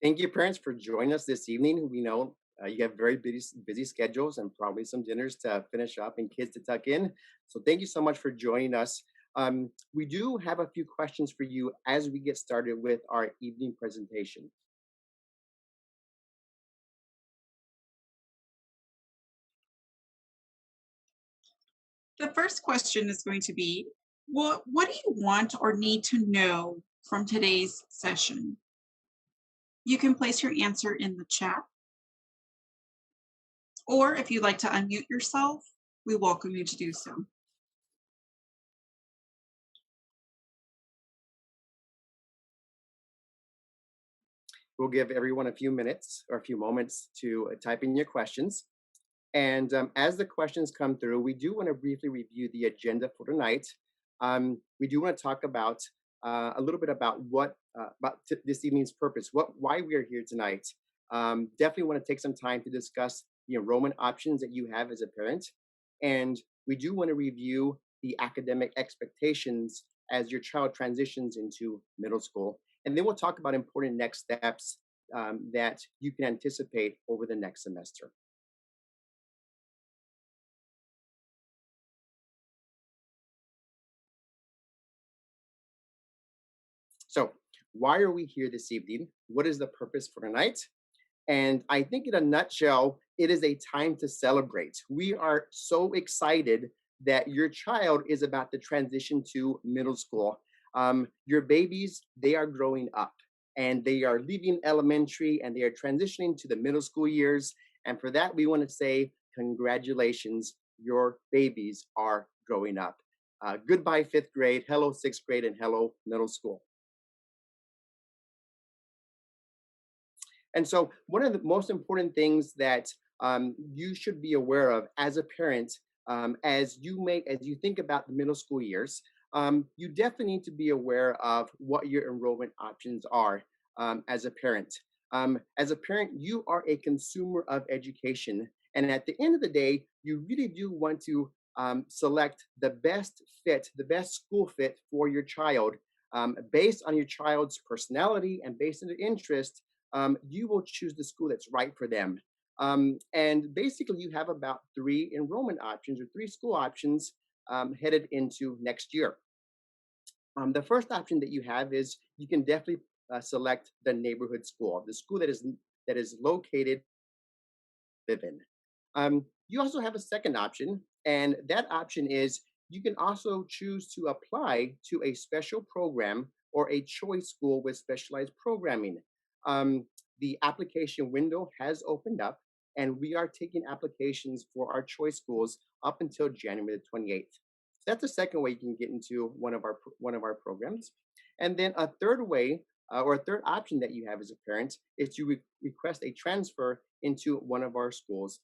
Thank you, parents, for joining us this evening. We know you have very busy schedules and probably some dinners to finish up and kids to tuck in. So, thank you so much for joining us. We do have a few questions for you as we get started with our evening presentation. The first question is going to be, what do you want or need to know from today's session? You can place your answer in the chat, or if you'd like to unmute yourself, we welcome you to do so. We'll give everyone a few minutes or a few moments to type in your questions. And as the questions come through, we do want to briefly review the agenda for tonight. We do want to talk about a little bit about this evening's purpose, why we are here tonight. Definitely want to take some time to discuss the enrollment options that you have as a parent, and we do want to review the academic expectations as your child transitions into middle school, and then we'll talk about important next steps that you can anticipate over the next semester. So, why are we here this evening? What is the purpose for tonight? And I think, in a nutshell, it is a time to celebrate. We are so excited that your child is about to transition to middle school. Your babies, they are growing up and they are leaving elementary and they are transitioning to the middle school years. And for that, we want to say, congratulations, your babies are growing up. Goodbye, fifth grade. Hello, sixth grade, and hello, middle school. And so, one of the most important things that you should be aware of as a parent, as you think about the middle school years, you definitely need to be aware of what your enrollment options are as a parent. As a parent, you are a consumer of education, and at the end of the day, you really do want to select the best fit, the best school fit for your child, based on your child's personality and based on their interest. You will choose the school that's right for them. And basically, you have about three enrollment options or three school options headed into next year. The first option that you have is you can definitely select the neighborhood school, the school that is located in. You also have a second option, and that option is you can also choose to apply to a special program or a choice school with specialized programming. The application window has opened up, and we are taking applications for our choice schools up until January the 28th. So that's the second way you can get into one of our programs. And then a third way, or a third option that you have as a parent, is to request a transfer into one of our schools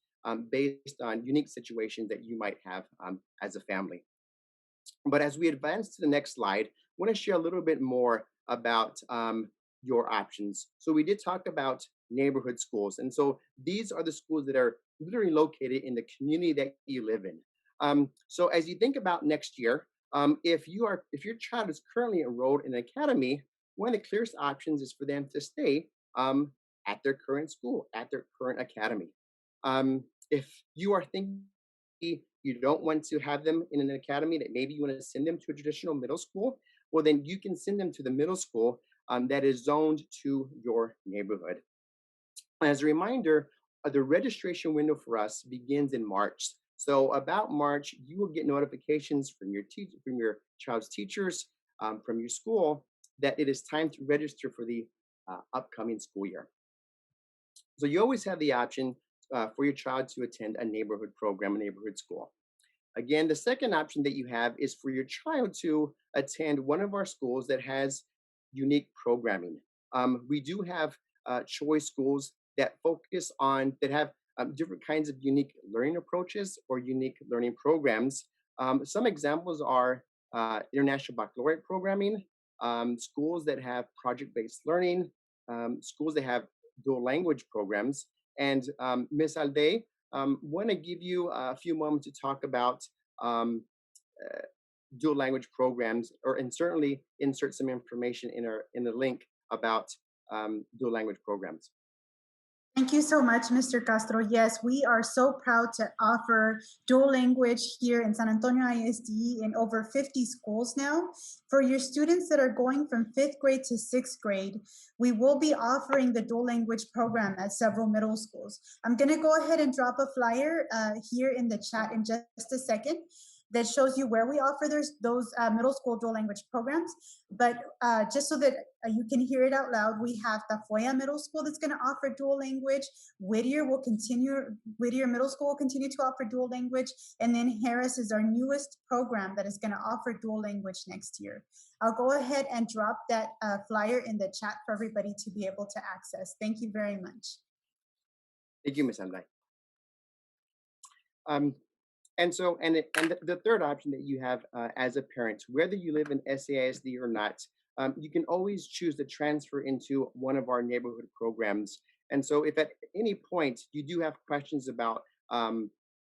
based on unique situations that you might have as a family. But as we advance to the next slide, I want to share a little bit more about your options. So we did talk about neighborhood schools, and so these are the schools that are literally located in the community that you live in. So as you think about next year, if your child is currently enrolled in an academy, one of the clearest options is for them to stay at their current school, at their current academy. If you are thinking you don't want to have them in an academy, that maybe you want to send them to a traditional middle school, well, then you can send them to the middle school that is zoned to your neighborhood. As a reminder, the registration window for us begins in March. So about March, you will get notifications from your child's teachers, from your school, that it is time to register for the upcoming school year. So you always have the option for your child to attend a neighborhood program, a neighborhood school. Again, the second option that you have is for your child to attend one of our schools that has unique programming. We do have choice schools that have different kinds of unique learning approaches or unique learning programs. Some examples are international baccalaureate programming, schools that have project-based learning, schools that have dual language programs. And Ms. Alde, want to give you a few moments to talk about um, uh, dual language programs, and certainly insert some information in the link about dual language programs. Thank you so much, Mr. Castro. Yes, we are so proud to offer dual language here in San Antonio ISD in over 50 schools now. For your students that are going from 5th grade to 6th grade, we will be offering the dual language program at several middle schools. I'm gonna go ahead and drop a flyer here in the chat in just a second that shows you where we offer those middle school dual language programs. But just so that you can hear it out loud, we have Tafoya Middle School that's going to offer dual language. Whittier Middle School will continue to offer dual language. And then Harris is our newest program that is going to offer dual language next year. I'll go ahead and drop that flyer in the chat for everybody to be able to access. Thank you very much. Thank you, Ms. Amday. And so, the third option that you have as a parent, whether you live in SAISD or not, you can always choose to transfer into one of our neighborhood programs. And so if at any point you do have questions about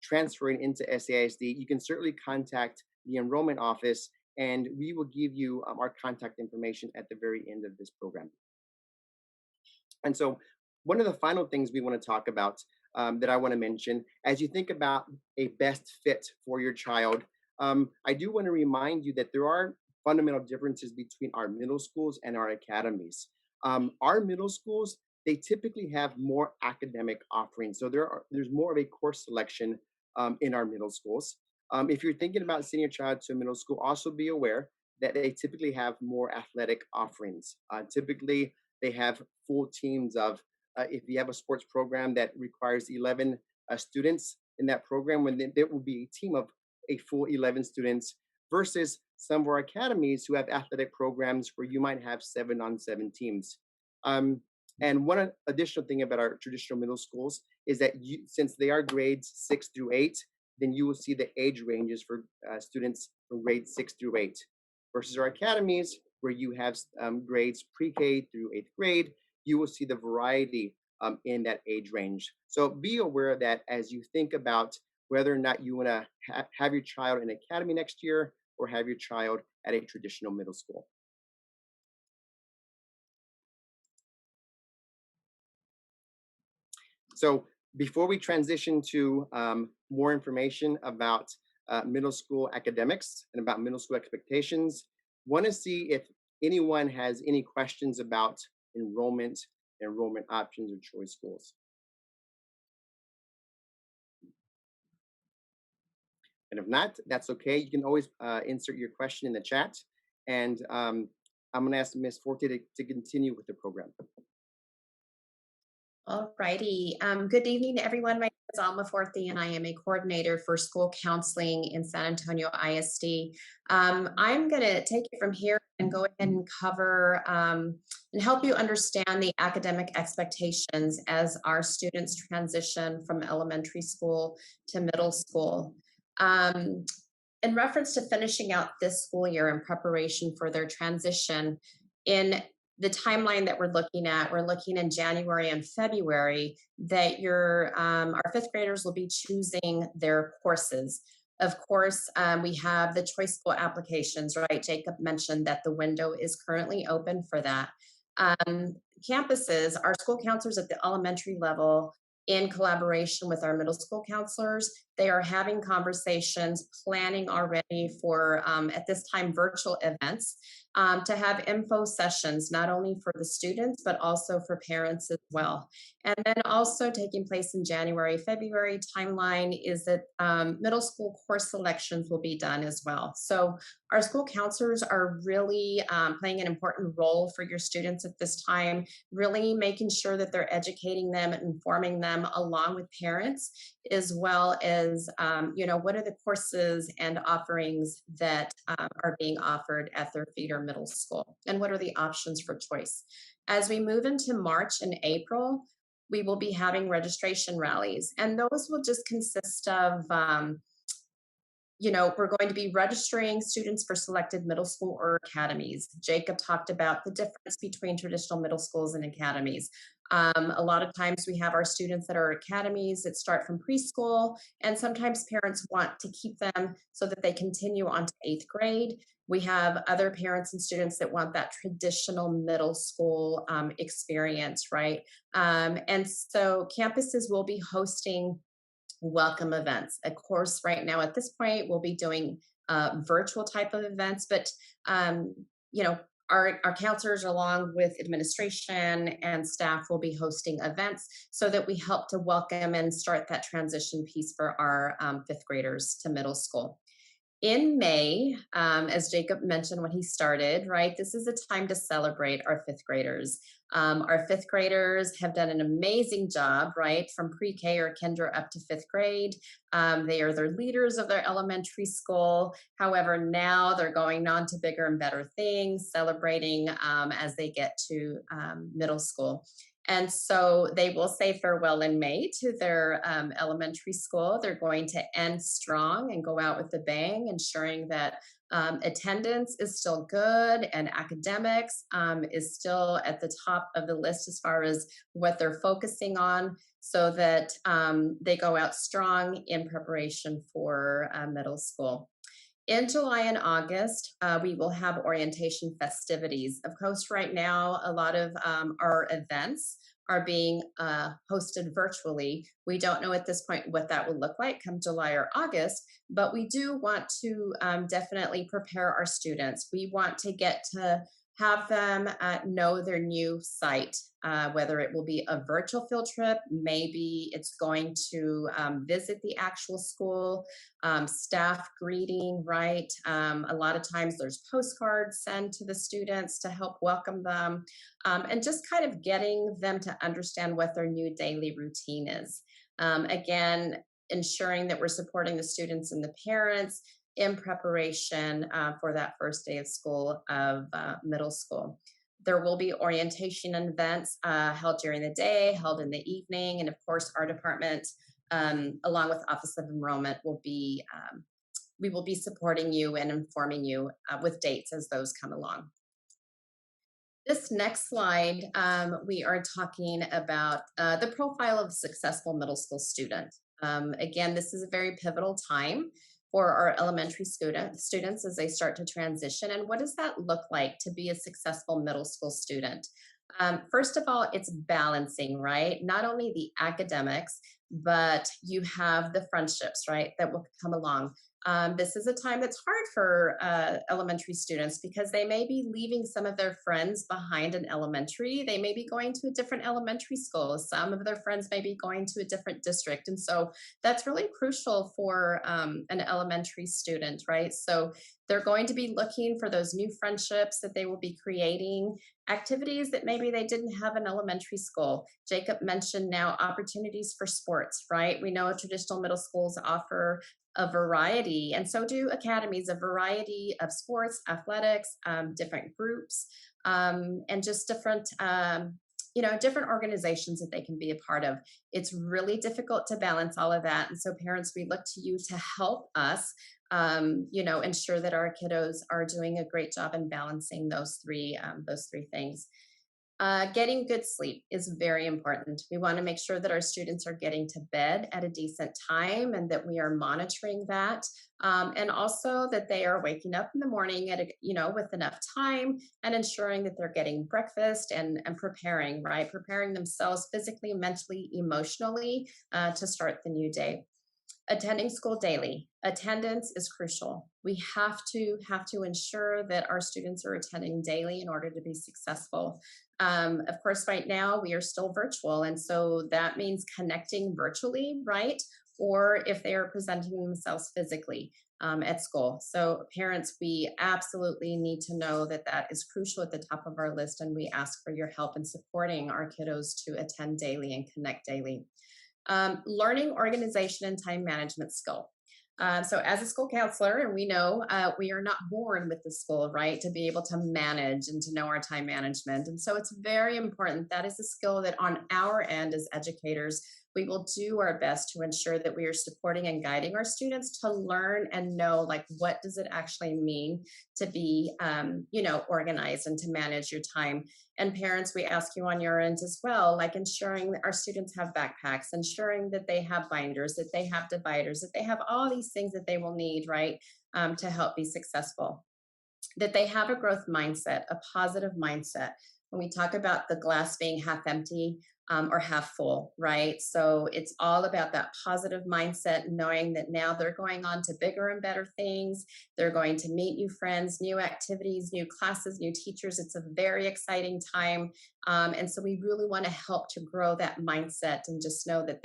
transferring into SAISD, you can certainly contact the enrollment office and we will give you our contact information at the very end of this program. And so one of the final things we want to talk about that I want to mention, as you think about a best fit for your child, I do want to remind you that there are fundamental differences between our middle schools and our academies. Our middle schools, they typically have more academic offerings. So there's more of a course selection in our middle schools. If you're thinking about sending your child to a middle school, also be aware that they typically have more athletic offerings. Typically, they have full teams of if you have a sports program that requires 11 students in that program, when there will be a team of a full 11 students versus some of our academies who have athletic programs where you might have 7-on-7 teams. And one additional thing about our traditional middle schools is that since they are grades 6 through 8, then you will see the age ranges for students from grades 6 through 8 versus our academies where you have grades pre-K through 8th grade. You will see the variety in that age range. So be aware that as you think about whether or not you want to have your child in academy next year or have your child at a traditional middle school. So before we transition to more information about middle school academics and about middle school expectations, want to see if anyone has any questions about enrollment options or choice schools. And if not, that's okay. You can always insert your question in the chat. And I'm going to ask Ms. Forte to continue with the program. All righty. Good evening, everyone. My name is Alma Forte, and I am a coordinator for school counseling in San Antonio ISD. I'm going to take it from here and go ahead and cover and help you understand the academic expectations as our students transition from elementary school to middle school. In reference to finishing out this school year in preparation for their transition, in the timeline that we're looking in January and February that our 5th graders will be choosing their courses. Of course, we have the choice school applications, right? Jacob mentioned that the window is currently open for that. Campuses, our school counselors at the elementary level, in collaboration with our middle school counselors, they are having conversations, planning already for, at this time, virtual events to have info sessions, not only for the students, but also for parents as well. And then also taking place in January, February timeline is that middle school course selections will be done as well. So our school counselors are really playing an important role for your students at this time, really making sure that they're educating them and informing them along with parents, as well as, what are the courses and offerings that are being offered at their feeder middle school, and what are the options for choice. As we move into March and April, we will be having registration rallies, and those will just consist of we're going to be registering students for selected middle school or academies. Jacob talked about the difference between traditional middle schools and academies. A lot of times we have our students that are academies that start from preschool, and sometimes parents want to keep them so that they continue on to 8th grade. We have other parents and students that want that traditional middle school experience, right? And so campuses will be hosting welcome events. Of course, right now at this point, we'll be doing virtual type of events, but um, you know, our counselors along with administration and staff will be hosting events so that we help to welcome and start that transition piece for our 5th graders to middle school. In May, as Jacob mentioned when he started, right, this is a time to celebrate our 5th graders. Our 5th graders have done an amazing job, right, from pre-K or kinder up to 5th grade. They are the leaders of their elementary school. However, now they're going on to bigger and better things, celebrating as they get to middle school. And so they will say farewell in May to their elementary school. They're going to end strong and go out with a bang, ensuring that attendance is still good and academics is still at the top of the list as far as what they're focusing on, so that they go out strong in preparation for middle school. In July and August, we will have orientation festivities. Of course, right now, a lot of our events are being hosted virtually. We don't know at this point what that will look like come July or August, but we do want to definitely prepare our students. We want to get to have them know their new site, whether it will be a virtual field trip, maybe it's going to visit the actual school, staff greeting, right? A lot of times there's postcards sent to the students to help welcome them, and just kind of getting them to understand what their new daily routine is. Again, ensuring that we're supporting the students and the parents in preparation for that first day of school of middle school. There will be orientation events held during the day, held in the evening, and of course our department, along with Office of Enrollment, we will be supporting you and informing you with dates as those come along. This next slide, we are talking about the profile of a successful middle school student. Again, this is a very pivotal time for our elementary students as they start to transition. And what does that look like to be a successful middle school student? First of all, it's balancing, right? Not only the academics, but you have the friendships, right, that will come along. This is a time that's hard for elementary students because they may be leaving some of their friends behind in elementary. They may be going to a different elementary school. Some of their friends may be going to a different district. And so that's really crucial for an elementary student, right? So they're going to be looking for those new friendships that they will be creating, activities that maybe they didn't have in elementary school. Jacob mentioned now opportunities for sports, right? We know traditional middle schools offer a variety, and so do academies, a variety of sports, athletics, different groups, and just different, different organizations that they can be a part of. It's really difficult to balance all of that. And so parents, we look to you to help us, ensure that our kiddos are doing a great job in balancing those three things. Getting good sleep is very important. We want to make sure that our students are getting to bed at a decent time and that we are monitoring that. And also that they are waking up in the morning with enough time and ensuring that they're getting breakfast and preparing, right? Preparing themselves physically, mentally, emotionally to start the new day. Attending school daily. Attendance is crucial. We have to ensure that our students are attending daily in order to be successful. Of course, right now we are still virtual, and so that means connecting virtually, right? Or if they are presenting themselves physically at school. So parents, we absolutely need to know that that is crucial at the top of our list, and we ask for your help in supporting our kiddos to attend daily and connect daily. Learning organization and time management skill. So as a school counselor, and we know we are not born with the school, right, to be able to manage and to know our time management. And so it's very important. That is a skill that on our end as educators, we will do our best to ensure that we are supporting and guiding our students to learn and know, like, what does it actually mean to be, organized and to manage your time. And parents, we ask you on your end as well, like ensuring that our students have backpacks, ensuring that they have binders, that they have dividers, that they have all these things that they will need, right, to help be successful. That they have a growth mindset, a positive mindset. When we talk about the glass being half empty or half full, right? So it's all about that positive mindset, knowing that now they're going on to bigger and better things. They're going to meet new friends, new activities, new classes, new teachers. It's a very exciting time. And so we really want to help to grow that mindset and just know that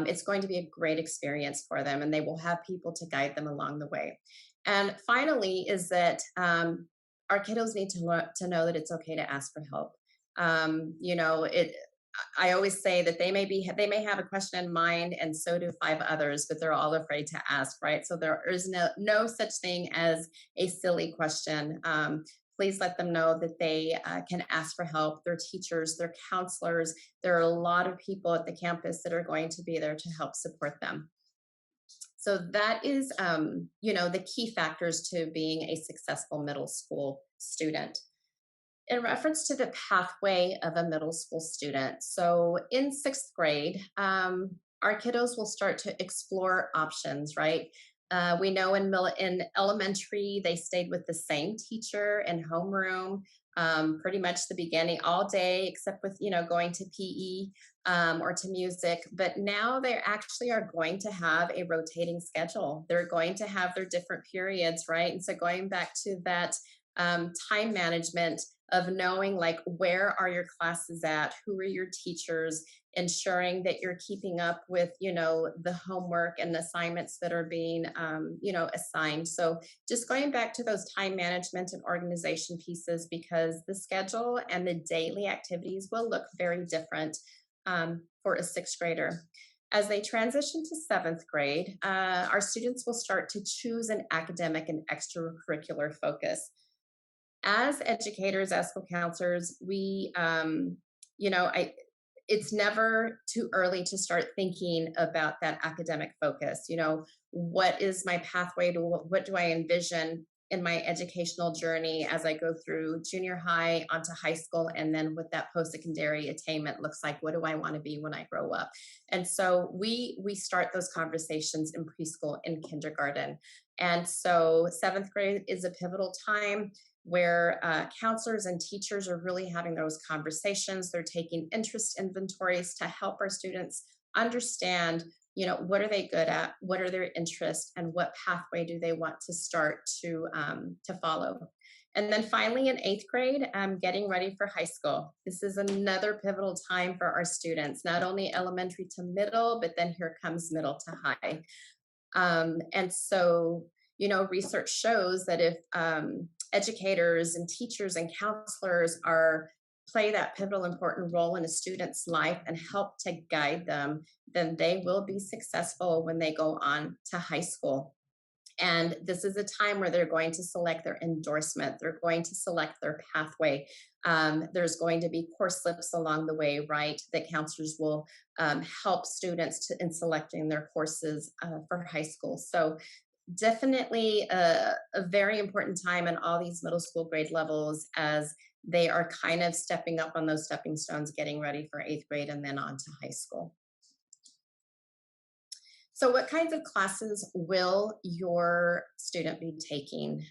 it's going to be a great experience for them, and they will have people to guide them along the way. And finally, is that our kiddos need to know that it's okay to ask for help. I always say that they may have a question in mind, and so do 5 others, but they're all afraid to ask, right? So there is no such thing as a silly question. Please let them know that they can ask for help. Their teachers, their counselors, there are a lot of people at the campus that are going to be there to help support them. So that is, the key factors to being a successful middle school student. In reference to the pathway of a middle school student, so in 6th grade, our kiddos will start to explore options, right? We know in elementary, they stayed with the same teacher in homeroom, pretty much the beginning all day, except with, going to PE or to music. But now they actually are going to have a rotating schedule. They're going to have their different periods, right? And so going back to that time management of knowing, like, where are your classes at, who are your teachers, ensuring that you're keeping up with, the homework and assignments that are being, assigned. So just going back to those time management and organization pieces, because the schedule and the daily activities will look very different for a 6th grader. As they transition to 7th grade, our students will start to choose an academic and extracurricular focus. As educators, as school counselors, we, it's never too early to start thinking about that academic focus. What is my pathway to what do I envision in my educational journey as I go through junior high onto high school, and then what that post-secondary attainment looks like. What do I want to be when I grow up? And so we start those conversations in preschool and kindergarten. And so 7th grade is a pivotal time where counselors and teachers are really having those conversations. They're taking interest inventories to help our students understand, what are they good at, what are their interests, and what pathway do they want to start to follow. And then finally, in 8th grade, getting ready for high school. This is another pivotal time for our students, not only elementary to middle, but then here comes middle to high. And so, research shows that if educators and teachers and counselors play that pivotal important role in a student's life and help to guide them, then they will be successful when they go on to high school. And this is a time where they're going to select their endorsement. They're going to select their pathway. There's going to be course slips along the way, right, that counselors will help students in selecting their courses for high school. So definitely a very important time in all these middle school grade levels, as they are kind of stepping up on those stepping stones, getting ready for 8th grade and then on to high school. So what kinds of classes will your student be taking?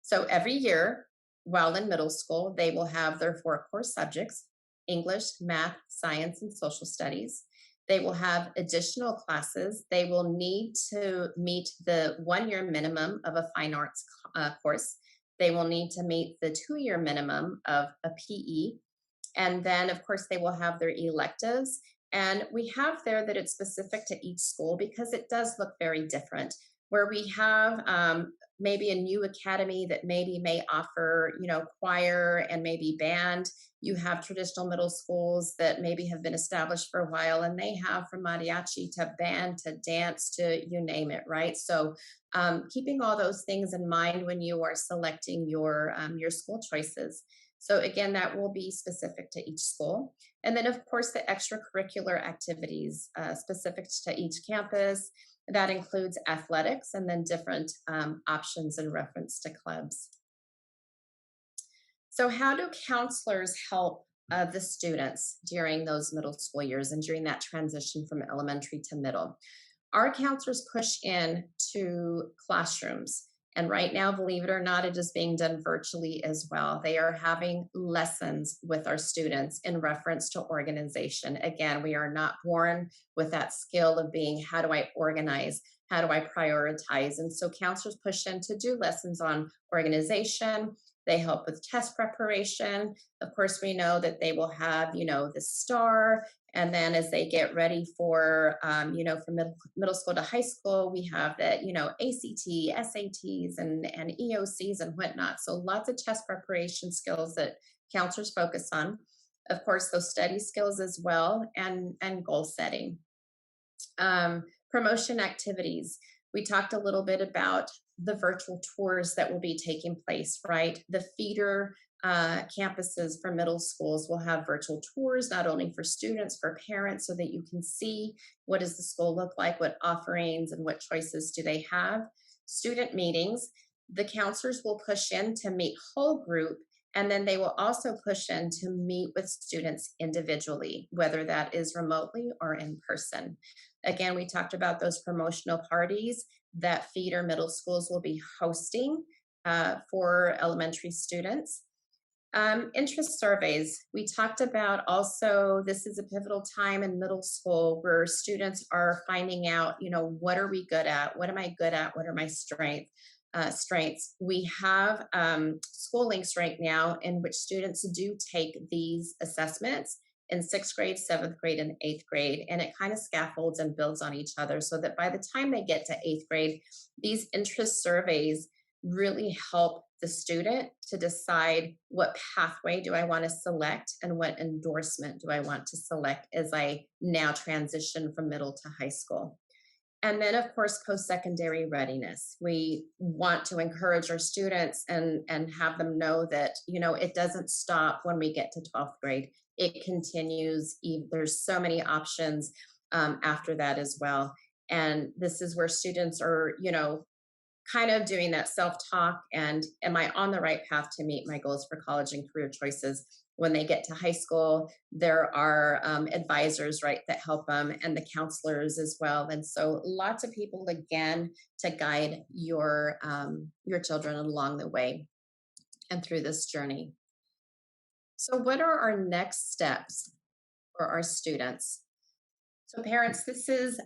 So every year, while in middle school, they will have their 4 core subjects: English, math, science, and social studies. They will have additional classes. They will need to meet the 1-year minimum of a fine arts course. They will need to meet the 2-year minimum of a PE. And then, of course, they will have their electives. And we have there that it's specific to each school because it does look very different. Where we have maybe a new academy that may offer, choir and maybe band. You have traditional middle schools that maybe have been established for a while, and they have from mariachi to band to dance to you name it, right? So keeping all those things in mind when you are selecting your school choices. So again, that will be specific to each school. And then of course the extracurricular activities specific to each campus. That includes athletics and then different options in reference to clubs. So how do counselors help the students during those middle school years and during that transition from elementary to middle? Our counselors push in to classrooms. And right now, believe it or not, it is being done virtually as well. They are having lessons with our students in reference to organization. Again, we are not born with that skill of being, how do I organize? How do I prioritize? And so counselors push in to do lessons on organization. They help with test preparation. Of course, we know that they will have, the STAR. And then as they get ready for, from middle school to high school, we have that, ACT, SATs, and EOCs and whatnot. So lots of test preparation skills that counselors focus on. Of course, those study skills as well, and goal setting. Promotion activities. We talked a little bit about the virtual tours that will be taking place, right? The feeder campuses for middle schools will have virtual tours, not only for students, for parents, so that you can see what does the school look like, what offerings and what choices do they have. Student meetings, the counselors will push in to meet whole group, and then they will also push in to meet with students individually, whether that is remotely or in person. Again, we talked about those promotional parties that feeder middle schools will be hosting for elementary students. Interest surveys. We talked about also, this is a pivotal time in middle school where students are finding out, what are we good at? What am I good at? What are my strengths? We have school links right now in which students do take these assessments in 6th grade, 7th grade, and 8th grade. And it kind of scaffolds and builds on each other so that by the time they get to 8th grade, these interest surveys really help the student to decide what pathway do I want to select and what endorsement do I want to select as I now transition from middle to high school. And then, of course, post-secondary readiness. We want to encourage our students and have them know that, it doesn't stop when we get to 12th grade. It continues. There's so many options after that as well. And this is where students are, kind of doing that self-talk and am I on the right path to meet my goals for college and career choices? When they get to high school, there are advisors, right, that help them, and the counselors as well. And so lots of people, again, to guide your children along the way and through this journey. So what are our next steps for our students? So parents, this is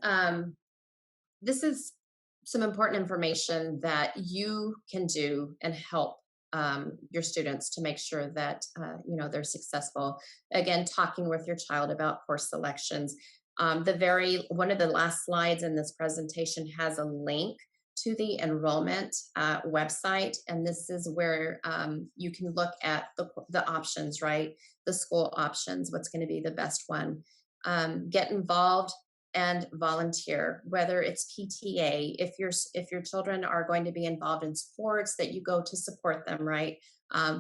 some important information that you can do and help your students to make sure that they're successful. Again, talking with your child about course selections. One of the last slides in this presentation has a link to the enrollment website, and this is where you can look at the options, right? The school options, what's going to be the best one. Get involved and volunteer, whether it's PTA, if your children are going to be involved in sports, that you go to support them, right,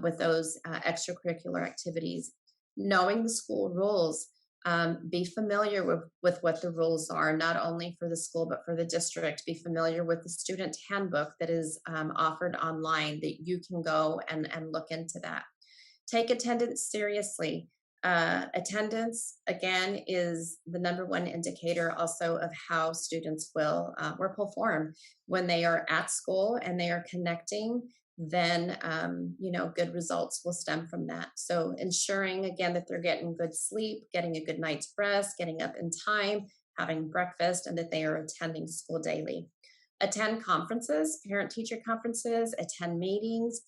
with those extracurricular activities. Knowing the school rules, be familiar with what the rules are, not only for the school, but for the district. Be familiar with the student handbook that is offered online, that you can go and look into that. Take attendance seriously. Attendance, again, is the #1 indicator also of how students will perform when they are at school and they are connecting. Then, good results will stem from that. So ensuring, again, that they're getting good sleep, getting a good night's rest, getting up in time, having breakfast, and that they are attending school daily. Attend conferences, parent-teacher conferences, attend meetings,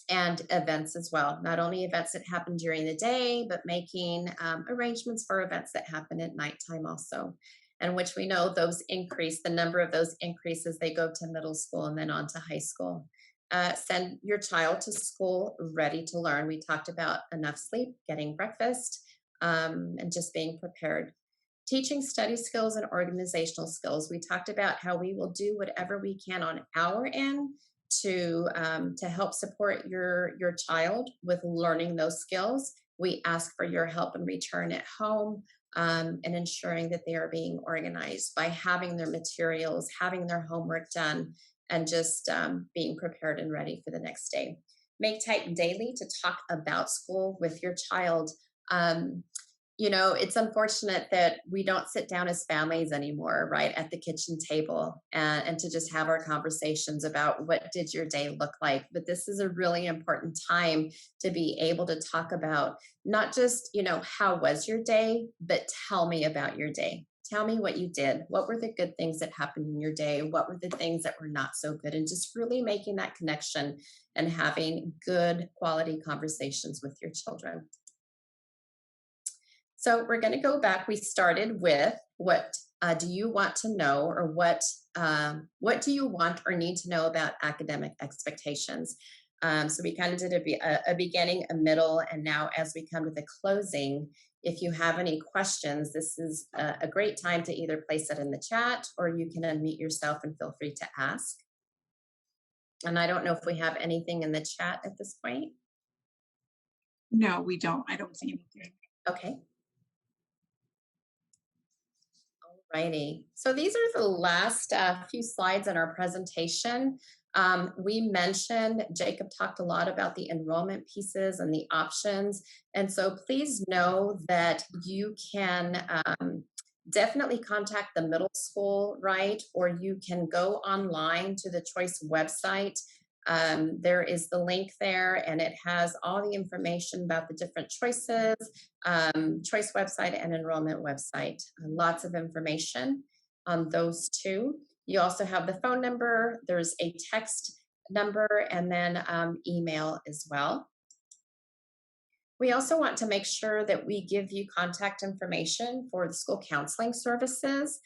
and events as well. Not only events that happen during the day, but making arrangements for events that happen at nighttime also, and which we know those increase, the number of those increases, they go to middle school and then on to high school. Send your child to school ready to learn. We talked about enough sleep, getting breakfast, and just being prepared. Teaching study skills and organizational skills. We talked about how we will do whatever we can on our end to help support your child with learning those skills. We ask for your help in return at home, and ensuring that they are being organized by having their materials, having their homework done, and just being prepared and ready for the next day. Make time daily to talk about school with your child. You know, it's unfortunate that we don't sit down as families anymore, right, at the kitchen table and to just have our conversations about what did your day look like. But this is a really important time to be able to talk about not just, you know, how was your day, but tell me about your day. Tell me what you did. What were the good things that happened in your day? What were the things that were not so good? And just really making that connection and having good quality conversations with your children. So we're going to go back. We started with what do you want to know, or what do you want or need to know about academic expectations? So we kind of did a beginning, a middle, and now as we come to the closing, if you have any questions, this is a great time to either place it in the chat or you can unmute yourself and feel free to ask. And I don't know if we have anything in the chat at this point. No, we don't. I don't see anything. Okay. Alrighty. So these are the last few slides in our presentation. We mentioned, Jacob talked a lot about the enrollment pieces and the options. And so please know that you can definitely contact the middle school, right? Or you can go online to the Choice website. There is the link there, and it has all the information about the different choices, Choice website and enrollment website. Lots of information on those two. You also have the phone number, there's a text number, and then email as well. We also want to make sure that we give you contact information for the school counseling services,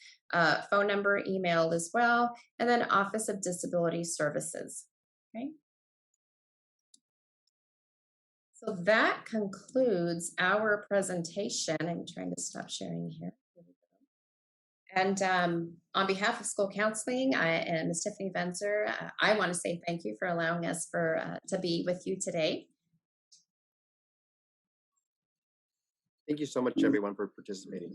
phone number, email as well, and then Office of Disability Services. Okay. So that concludes our presentation. I'm trying to stop sharing here. And on behalf of school counseling and Ms. Tiffany Venzer, I want to say thank you for allowing us to be with you today. Thank you so much, everyone, for participating.